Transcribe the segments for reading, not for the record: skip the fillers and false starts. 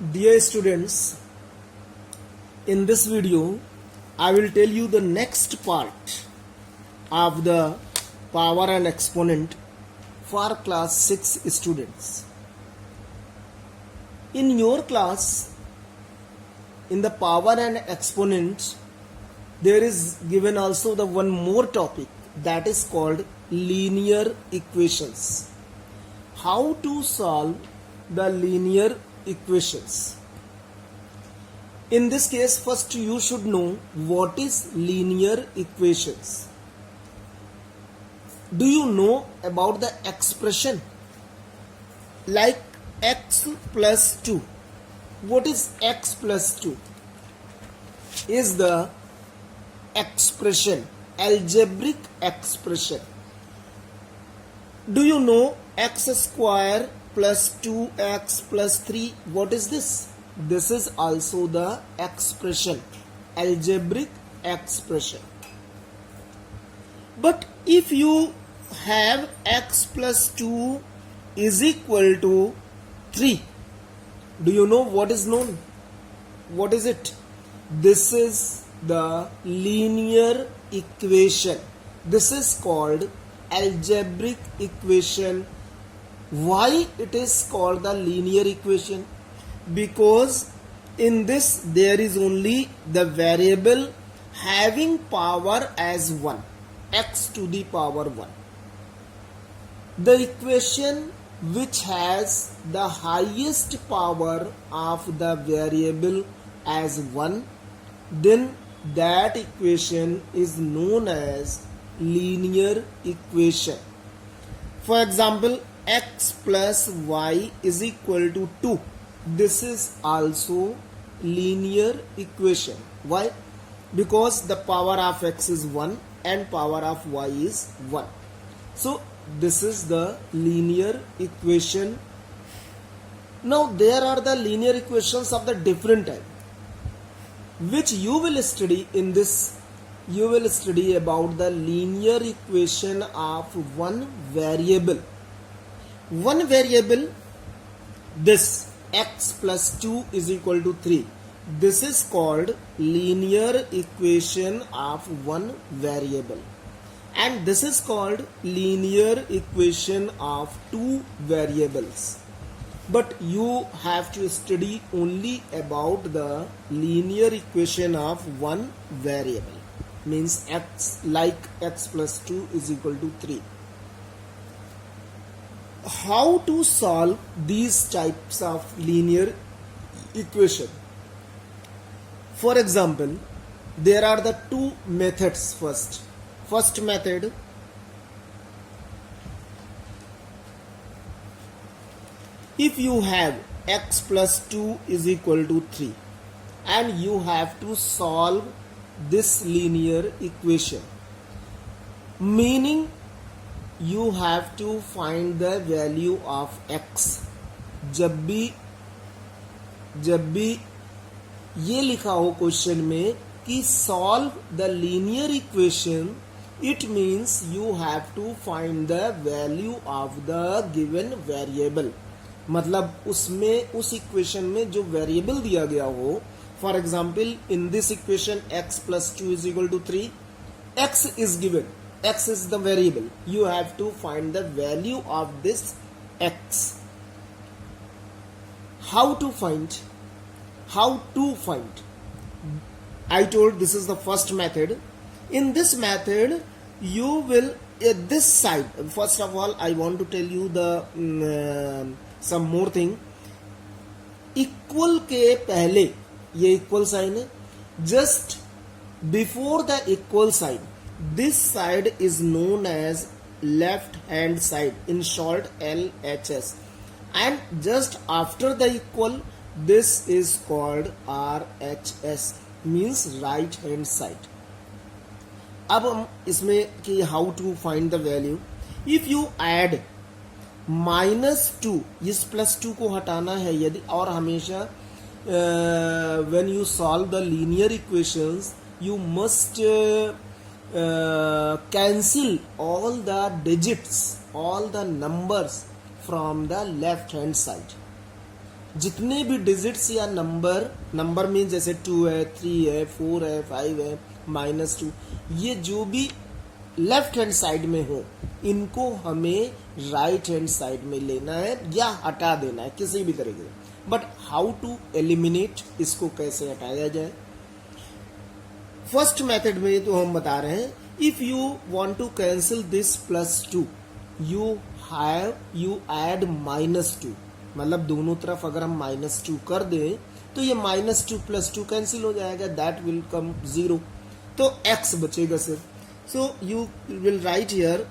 Dear students, in this video I will tell you the next part of the power and exponent for class 6 students. In your class, in the power and exponent, there is given also the one more topic that is called linear equations. How to solve the linear equations. In this case, first you should know what is linear equations. Do you know about the expression like x plus 2? What is x plus 2? Is the expression, algebraic expression. Do you know x square plus 2x plus 3? What is this? This is also the expression, algebraic expression. But if you have x plus 2 is equal to 3, do you know what is known? What is it? This is the linear equation. This is called algebraic equation. Why it is called the linear equation? Because in this there is only the variable having power as 1, x to the power 1. The equation which has the highest power of the variable as 1, then that equation is known as linear equation. For example, x plus y is equal to 2. This is also linear equation. Why? Because the power of x is 1 and power of y is 1. So this is the linear equation. Now there are the linear equations of the different type, which you will study in this. You will study about the linear equation of one variable. One variable, this x plus 2 is equal to 3. This is called linear equation of one variable. And this is called linear equation of two variables. But you have to study only about the linear equation of one variable. Means x, like x plus 2 is equal to 3. How to solve these types of linear equation? For example, there are the two methods. First method, if you have x plus 2 is equal to 3 and you have to solve this linear equation, meaning you have to find the value of x. जब भी ये लिखा हो question में कि solve the linear equation, it means you have to find the value of the given variable. मतलब उसमें उस इक्वेशन में जो वेरिएबल दिया गया हो. For example, in this equation x plus 2 is equal to 3, x is given, x is the variable. You have to find the value of this x. How to find? I told this is the first method. In this method, you will this side. First of all, I want to tell you the some more thing. Equal के पहले ये equal sign है. Just before the equal sign, this side is known as left hand side, in short LHS, and just after the equal, this is called RHS, means right hand side. अब हम इसमें कि how to find the value. If you add -2, इस +2 को हटाना है यदि, और हमेशा when you solve the linear equations, you must cancel all the digits, all the numbers from the left hand side. जितने भी डिजिट्स या नंबर मीन जैसे 2 है, 3 है, 4 है, 5 है, -2, ये जो भी लेफ्ट हैंड साइड में हो, इनको हमें राइट हैंड साइड में लेना है या हटा देना है किसी भी तरीके से। बट हाउ टू एलिमिनेट, इसको कैसे हटाया जाए? फर्स्ट मेथड में तो हम बता रहे हैं, if you want to cancel this +2, you add -2, मतलब दोनों तरफ अगर हम -2 कर दें तो ये -2 + 2 कैंसिल हो जाएगा, दैट विल कम 0, तो x बचेगा सिर्फ। सो you will write here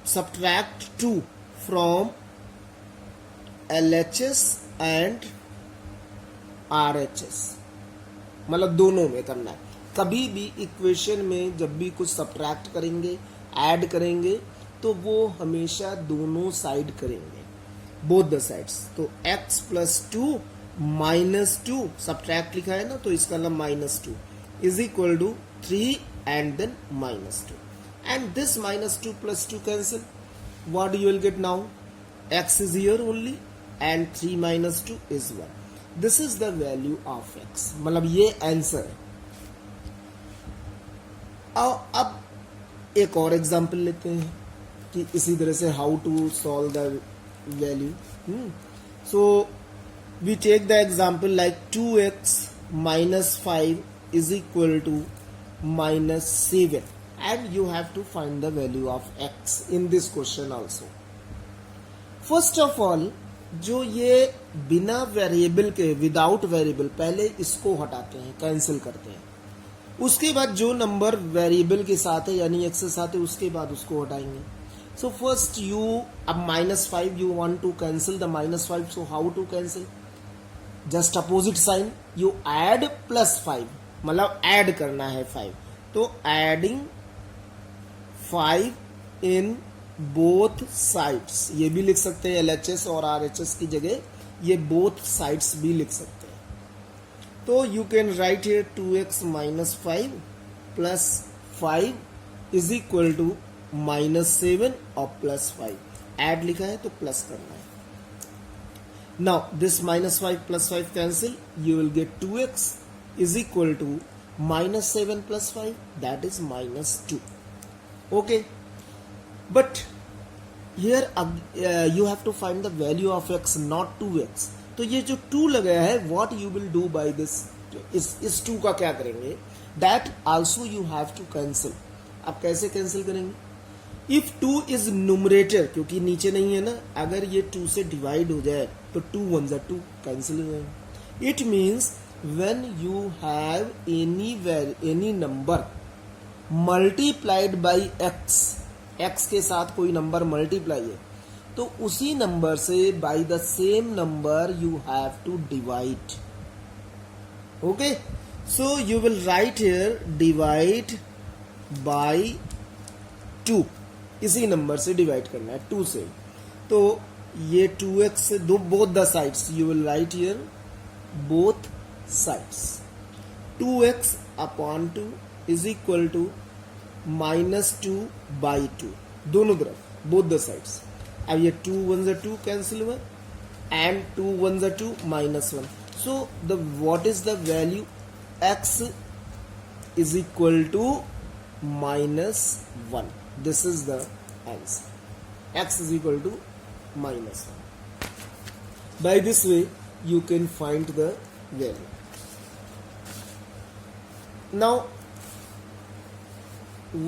subtract 2 from LHS and RHS, मतलब दोनों में करना है। कभी भी इक्वेशन में जब भी कुछ सब्ट्रैक्ट करेंगे, ऐड करेंगे, तो वो हमेशा दोनों साइड करेंगे, बोथ द साइड्स। तो x + 2 -2 सब्ट्रैक्ट लिखा है ना, तो इसका मतलब -2 is equal to 3 and then -2, and this -2 + 2 cancel. What you will get now? X is here only and 3 - 2 is 1. This is the value of x, मतलब ये आंसर है। अब एक और एग्जांपल लेते हैं कि इसी तरह से how to solve the value. So we take the example like 2x - 5 is equal to -7, and you have to find the value of x in this question also. First of all, जो ये बिना variable के, without variable, पहले इसको हटाते हैं, cancel करते हैं। उसके बाद जो नंबर वेरिएबल के साथ है यानी x के साथ है, उसके बाद उसको हटाएंगे। सो फर्स्ट यू, अब -5 you want to cancel the -5, so how to cancel? Just opposite sign, you add +5, मतलब ऐड करना है 5, तो एडिंग 5 इन बोथ साइड्स, ये भी लिख सकते हैं LHS और RHS की जगह, ये बोथ साइड्स भी लिख सकते हैं। तो you can write here 2x - 5 + 5 is equal to -7 और +5, ऐड लिखा है तो प्लस करना है। Now this -5 + 5 cancel, you will get 2x is equal to -7 + 5, that is -2. Okay, but here you have to find the value of x, not 2x. तो ये जो 2 लगाया है, what you will do by this, इस 2 का क्या करेंगे? That also you have to cancel. आप कैसे कैंसिल करेंगे? If 2 is numerator, क्योंकि नीचे नहीं है ना, अगर ये 2 से डिवाइड हो जाए तो 2 × 1 = 2 कैंसिल हो जाएगा। It means when you have any number multiplied by x के साथ कोई नंबर मल्टीप्लाई है, तो उसी नंबर से by the same number you have to divide. Okay, so you will write here divide by 2, इसी नंबर से डिवाइड करना है 2 से, तो ये 2x से दो, both the sides you will write here both sides, 2x upon 2 is equal to -2/2, दोनों तरफ, बोथ द साइड्स। अब ये 2 × 1 = 2 कैंसिल हुआ, and 2 × 1 = 2 -1. So the what is the value? x is equal to -1. This is the answer, x is equal to -1. By this way you can find the value. Now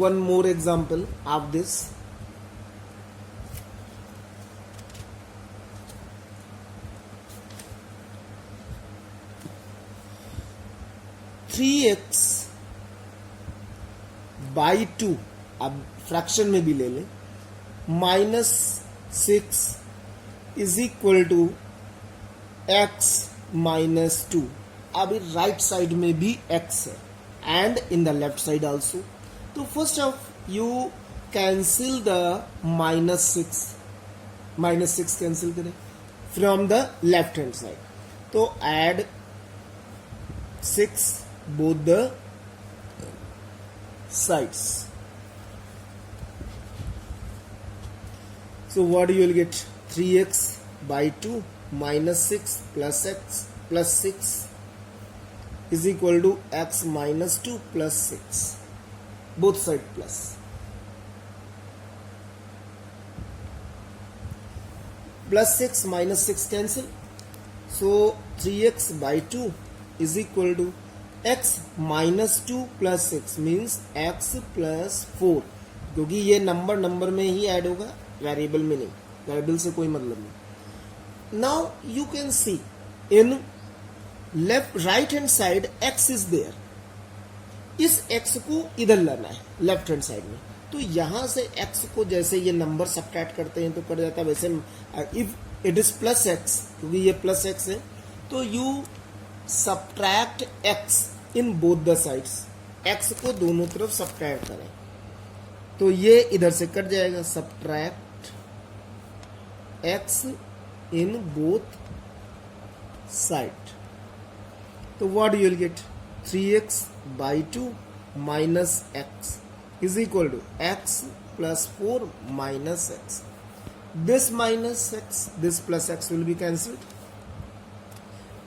one more example of this. 3x by 2, अब fraction में भी ले लें, -6 is equal to x -2. अब right side में भी x है and in the left side also. तो first of you cancel the -6 cancel करें from the left hand side, तो add 6 both the sides. So what you will get? 3x by 2 minus 6 plus x plus 6 is equal to x minus 2 plus 6. Both side plus. Plus 6 minus 6 cancel. So 3x by 2 is equal to x minus 2 plus 6 means x plus 4, क्योंकि ये number में ही add होगा, variable में नहीं, variable से कोई मतलब नहीं. Now you can see in left right hand side x is there. इस x को इधर लाना है लेफ्ट हैंड साइड में. तो यहां से x को जैसे ये नंबर सब्ट्रैक्ट करते हैं तो कर जाता है वैसे. If it is plus x, क्योंकि ये प्लस x है, तो you subtract x in both the sides. x को दोनों तरफ सब्ट्रैक्ट करें तो ये इधर से कट जाएगा. Subtract x in both side. तो what you will get? 3x by 2 minus x is equal to x plus 4 minus x. This minus x, this plus x will be cancelled.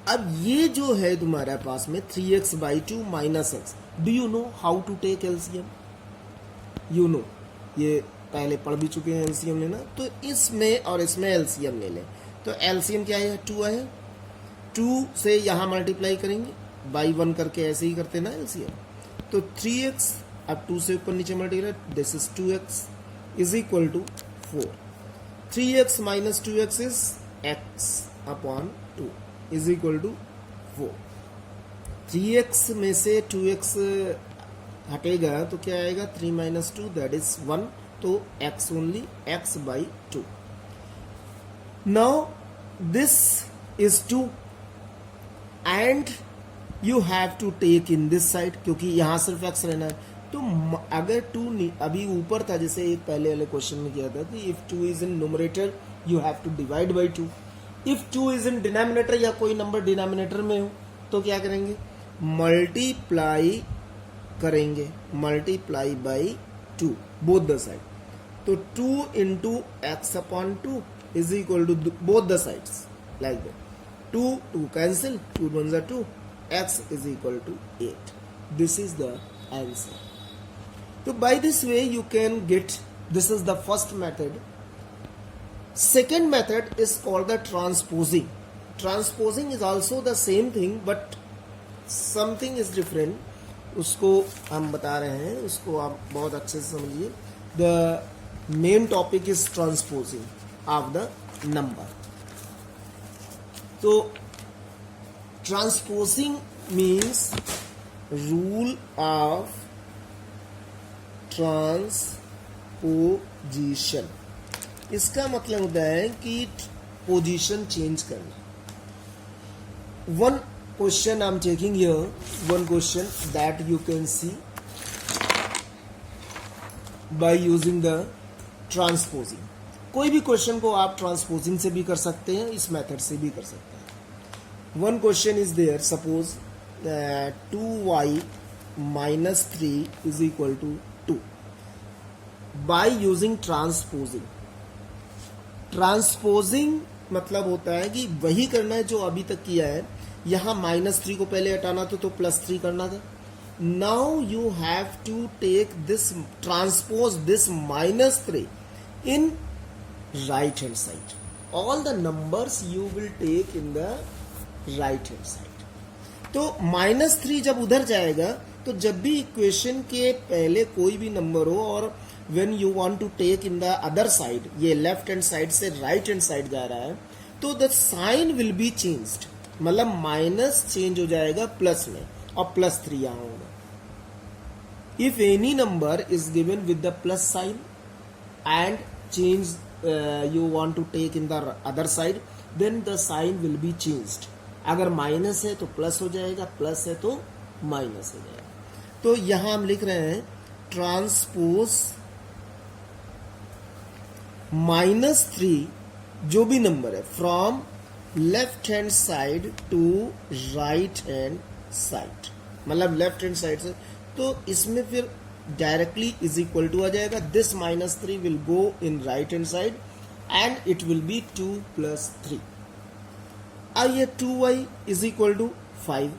अब ये जो है तुम्हारे पास में 3x by 2 minus x. Do you know how to take LCM? You know, ये पहले पढ़ भी चुके हैं LCM लेना. तो इसमें और इसमें LCM ले लें. तो LCM क्या है? 2 है. 2 से यहाँ मल्टीप्लाई करेंगे बाई 1 करके, ऐसे ही करते ना LCM. तो 3x अब 2 से ऊपर नीचे multiply, this is 2x is equal to 4. 3x minus 2x is x upon 2 is equal to 4. 3x में से 2x हटेगा तो क्या आएगा? 3 माइनस 2 दैट इज 1. तो x only, x by 2. Now this is 2 and you have to take in this side, क्योंकि यहां सिर्फ x रहना है. तो अगर 2 अभी ऊपर था, जैसे एक पहले वाले क्वेश्चन में किया था कि if 2 is in numerator you have to divide by 2. If 2 is in denominator या कोई नंबर डिनोमिनेटर में हो तो क्या करेंगे? मल्टीप्लाई करेंगे, multiply by 2 both the side. तो 2 into x upon 2 is equal to both the sides like that. 2 cancel, 2 1 जा 2, x is equal to 8. This is the answer. So by this way you can get, this is the first method. Second method is called the transposing. Transposing is also the same thing but something is different. उसको हम बता रहे हैं, उसको आप बहुत अच्छे से समझिए. The main topic is transposing of the number. So transposing means rule of transposition. इसका मतलब होता है कि पोजीशन चेंज करना. One question I'm taking here, one question that you can see by using the transposing. कोई भी question को आप ट्रांसपोजिंग से भी कर सकते हैं, इस मेथड से भी कर सकते हैं. One question is there, suppose 2y minus 3 is equal to 2 by using transposing. Transposing मतलब होता है कि वही करना है जो अभी तक किया है. यहाँ -3 को पहले हटाना था तो +3 करना था. Now you have to take this, transpose this -3 in right hand side. All the numbers you will take in the right hand side. तो -3 जब उधर जाएगा तो जब भी इक्वेशन के पहले कोई भी नंबर हो और when you want to take in the other side, ये लेफ्ट हैंड साइड से राइट हैंड साइड जा रहा है, तो the sign will be changed. मतलब माइनस चेंज हो जाएगा प्लस में और +3 यहां होगा. If any number is given with the plus sign and change you want to take in the other side, then the sign will be changed. अगर minus है तो प्लस हो जाएगा, प्लस है तो माइनस हो जाएगा. तो यहां हम लिख रहे हैं ट्रांसपोज -3 जो भी नंबर है from left hand side to right hand side, मतलब लेफ्ट हैंड साइड से. तो इसमें फिर डायरेक्टली इज इक्वल टू आ जाएगा. This -3 will go in right hand side and it will be 2 plus 3. अब ये 2y is equal to 5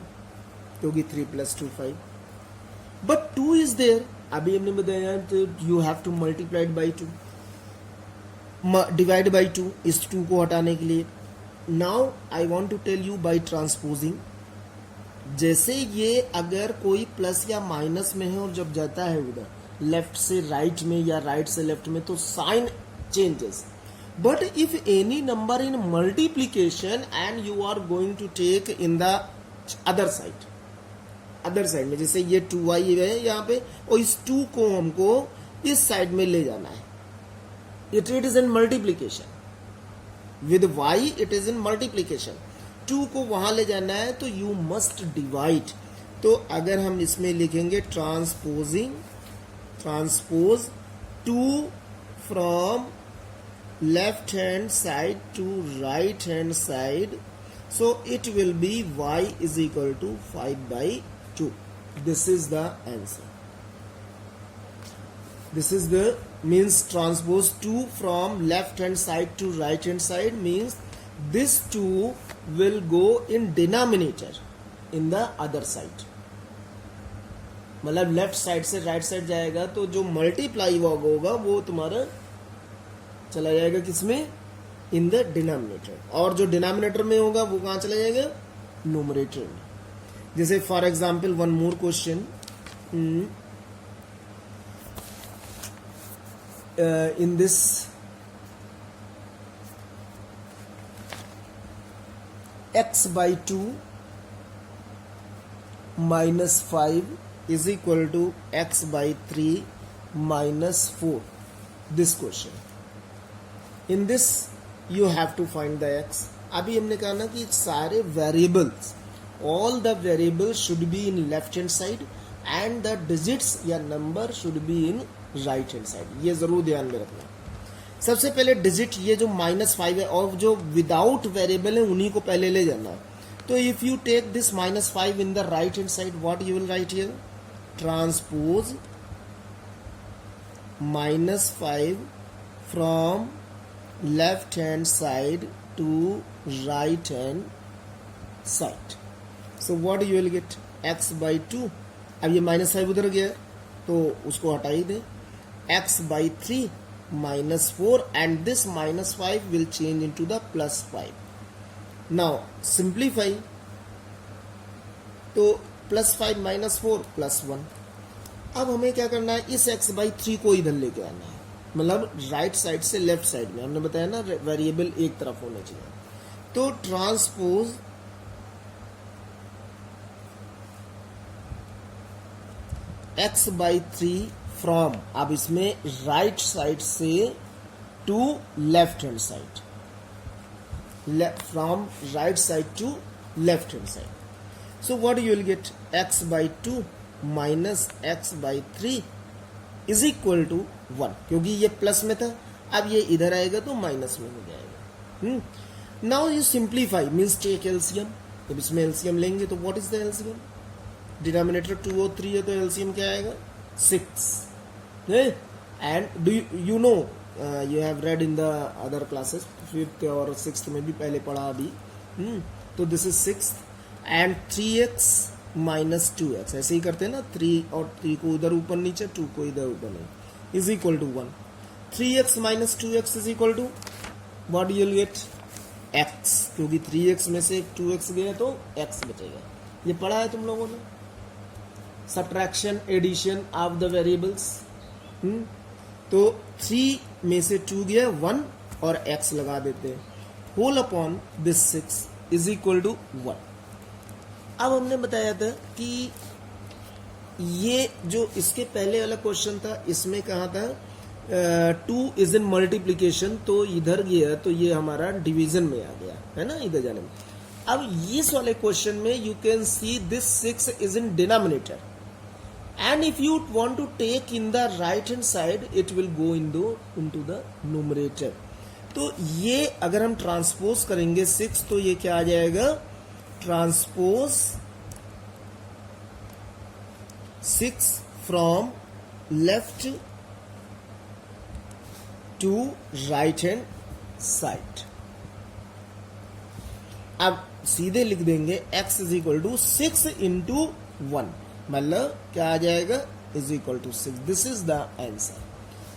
क्योंकि 3 plus 2 5. But 2 is there. अभी हमने बताया तो you have to multiply it by 2. Divide by 2 इस 2 को हटाने के लिए. Now I want to tell you by transposing. जैसे ये अगर कोई प्लस या माइनस में है और जब जाता है उधर लेफ्ट से राइट में या राइट से लेफ्ट में तो sign changes. But if any number in multiplication and you are going to take in the other side में, जैसे ये 2y है यहाँ पे और इस 2 को हमको इस साइड में ले जाना है. It is in multiplication with y, it is in multiplication. 2 को वहां ले जाना है तो यू मस्ट डिवाइड. तो अगर हम इसमें लिखेंगे transpose 2 from left hand side to right hand side, so it will be y is equal to 5/2. This is the answer. This is the means transpose 2 from left hand side to right hand side means this 2 will go in denominator in the other side. मतलब left side से right side जाएगा तो जो multiply होगा वो तुम्हारा चला जाएगा किसमें, इन द डिनोमिनेटर. और जो डिनोमिनेटर में होगा वो कहां चला जाएगा, न्यूमरेटर में. जैसे for example one more question in this x/2 minus 5 is equal to x/3 minus 4. This question. In this you have to find the x. अभी हमने कहा ना कि सारे variables, all the variables should be in left hand side and the digits या number should be in right hand side. ये जरूर ध्यान में रखना. सबसे पहले डिजिट ये जो -5 है और जो विदाउट वेरिएबल है उन्हीं को पहले ले जाना है. तो if you take this -5 in the right hand side, what you will write here, transpose -5 from left hand side to right hand side. So what you will get, x/2. अब ये -5 उधर गया तो उसको हटा ही दे. x/3 -4 and this -5 will change into the +5. now simplify. तो +5 -4 +1. अब हमें क्या करना है, इस x/3 को इधर लेके आना है, मतलब राइट साइड से लेफ्ट साइड में. हमने बताया ना वेरिएबल एक तरफ होने चाहिए. तो ट्रांसपोज x/3 फ्रॉम, अब इसमें राइट साइड से to left hand side, from right side to left hand side. So what you will get, x/2 minus x/3 is equal to 1. क्योंकि ये प्लस में था, अब ये इधर आएगा तो माइनस में हो जाएगा. Now you simplify means take LCM. जब इसमें एलसीएम लेंगे तो what is the LCM, denominator 2 और 3 है तो एलसीएम क्या आएगा, 6. And do you know, you have read in the other classes, 5th और 6th में भी पहले पढ़ा अभी. तो this is 6 and 3x minus 2x, ऐसे ही करते हैं ना, 3 और 3 को उधर ऊपर नीचे, 2 को इधर ऊपर नहीं, is equal to 1. 3x minus 2x is equal to what you will get, x. क्योंकि 3x में से 2x गया तो x बचेगा. ये पढ़ा है तुम लोगों ने, subtraction addition of the variables. तो 3 में से 2 गया 1 और x लगा देते हैं, whole upon this 6 is equal to 1. अब हमने बताया था कि ये जो इसके पहले वाला क्वेश्चन था इसमें कहा था 2 इज इन मल्टीप्लीकेशन, तो इधर गया तो ये हमारा डिवीजन में आ गया है ना, इधर जाने में. अब इस वाले क्वेश्चन में you can see this 6 is in denominator and if you want to take in the right hand side it will go into the numerator. तो ये अगर हम ट्रांसपोज करेंगे 6 तो ये क्या आ जाएगा, transpose 6 from left to right hand side. अब सीधे लिख देंगे x is equal to 6 into 1, मतलब क्या आ जाएगा, is equal to 6। This is the answer.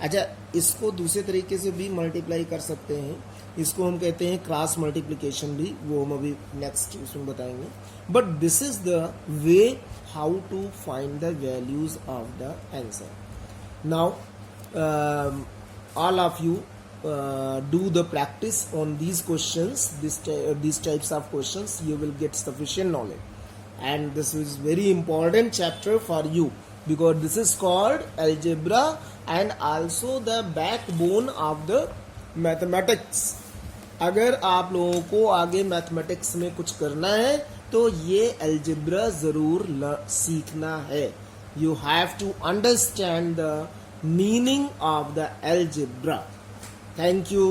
अच्छा, इसको दूसरे तरीके से भी मल्टीप्लाई कर सकते हैं, इसको हम कहते हैं क्रॉस मल्टीप्लिकेशन भी, वो हम अभी नेक्स्ट उसमें बताएंगे। But this is the way how to find the values of the answer. Now all of you do the practice on these questions, these types of questions. You will get sufficient knowledge, and this is very important chapter for you because this is called algebra and also the backbone of the mathematics. अगर आप लोगों को आगे mathematics में कुछ करना है तो ये अलजेब्रा जरूर सीखना है। You have to understand the meaning of the algebra. Thank you.